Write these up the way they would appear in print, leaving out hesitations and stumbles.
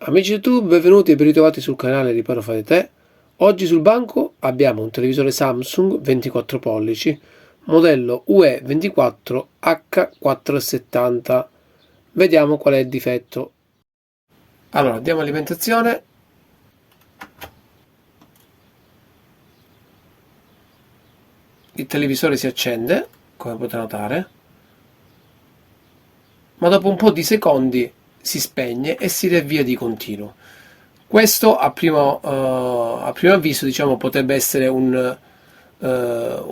Amici YouTube, benvenuti e ben ritrovati sul canale Riparo Fai da Te. Oggi sul banco abbiamo un televisore Samsung 24 pollici, modello UE24H470. Vediamo qual è il difetto. Allora, diamo alimentazione. Il televisore si accende, come potete notare, ma dopo un po' di secondi si spegne e si riavvia di continuo. Questo a primo avviso, diciamo, potrebbe essere un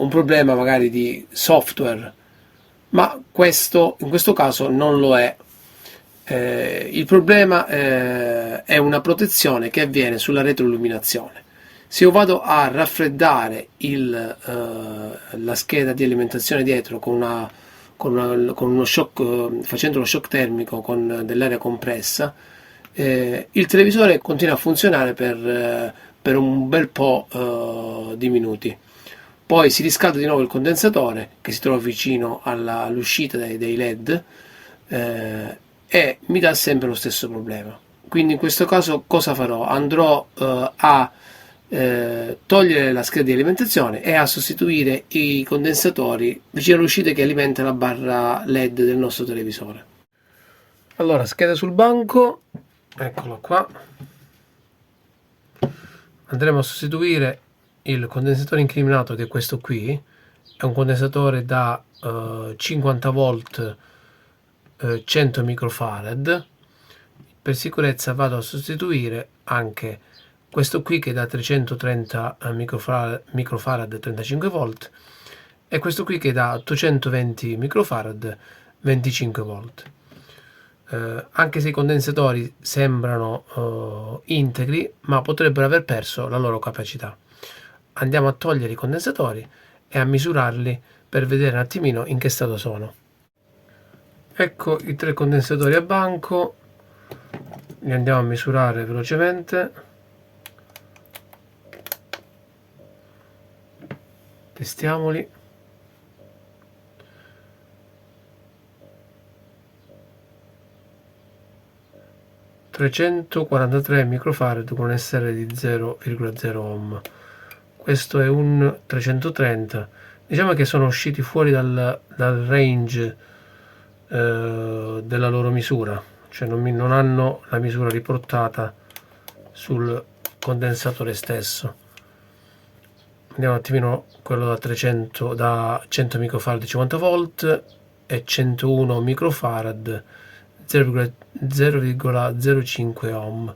problema magari di software, ma in questo caso non lo è. Il problema è una protezione che avviene sulla retroilluminazione. Se io vado a raffreddare la scheda di alimentazione dietro con uno shock, facendo uno shock termico con dell'aria compressa, il televisore continua a funzionare per un bel po' di minuti. Poi si riscalda di nuovo il condensatore che si trova vicino all'uscita dei LED, e mi dà sempre lo stesso problema. Quindi in questo caso cosa farò? Andrò a togliere la scheda di alimentazione e a sostituire i condensatori vicino all'uscita che alimenta la barra LED del nostro televisore. Allora, scheda sul banco, eccolo qua. Andremo a sostituire il condensatore incriminato, che è questo qui. È un condensatore da 50 volt 100 microfarad. Per sicurezza vado a sostituire anche questo qui, che è da 330 microfarad 35 volt, e questo qui che è da 820 microfarad 25 volt. Anche se i condensatori sembrano integri, ma potrebbero aver perso la loro capacità. Andiamo a togliere i condensatori e a misurarli per vedere un attimino in che stato sono. Ecco i 3 condensatori a banco, li andiamo a misurare velocemente. Testiamoli. (343 microfarad con SR di 0,0 ohm). Questo è un 330. Diciamo che sono usciti fuori dal range della loro misura, cioè non hanno la misura riportata sul condensatore stesso. Andiamo un attimino quello da 100 microfarad 50 volt e 101 microfarad 0,05 ohm,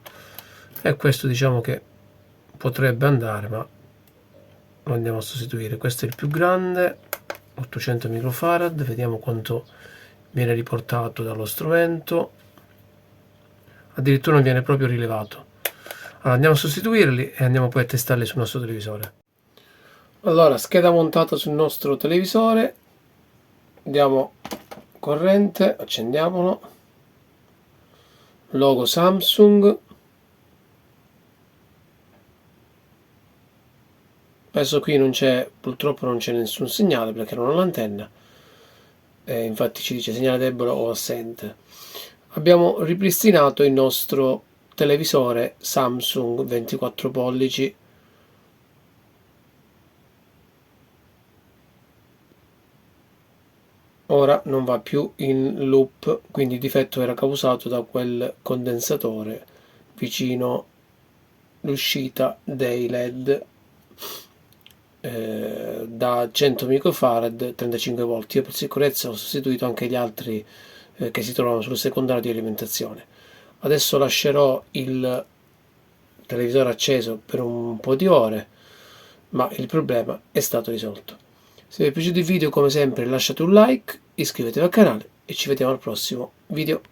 e questo diciamo che potrebbe andare, ma lo andiamo a sostituire. Questo è il più grande, 800 microfarad. Vediamo quanto viene riportato dallo strumento. Addirittura non viene proprio rilevato. Allora andiamo a sostituirli e andiamo poi a testarli sul nostro televisore. Allora, scheda montata sul nostro televisore, diamo corrente, accendiamolo, logo Samsung. Adesso qui purtroppo non c'è nessun segnale perché non ho l'antenna, infatti ci dice segnale debole o assente. Abbiamo ripristinato il nostro televisore Samsung 24 pollici. Ora non va più in loop, quindi il difetto era causato da quel condensatore vicino l'uscita dei LED da 100 microfarad 35 volt. Io per sicurezza ho sostituito anche gli altri che si trovano sul secondario di alimentazione. Adesso lascerò il televisore acceso per un po' di ore, ma il problema è stato risolto. Se vi è piaciuto il video, come sempre lasciate un like, iscrivetevi al canale e ci vediamo al prossimo video.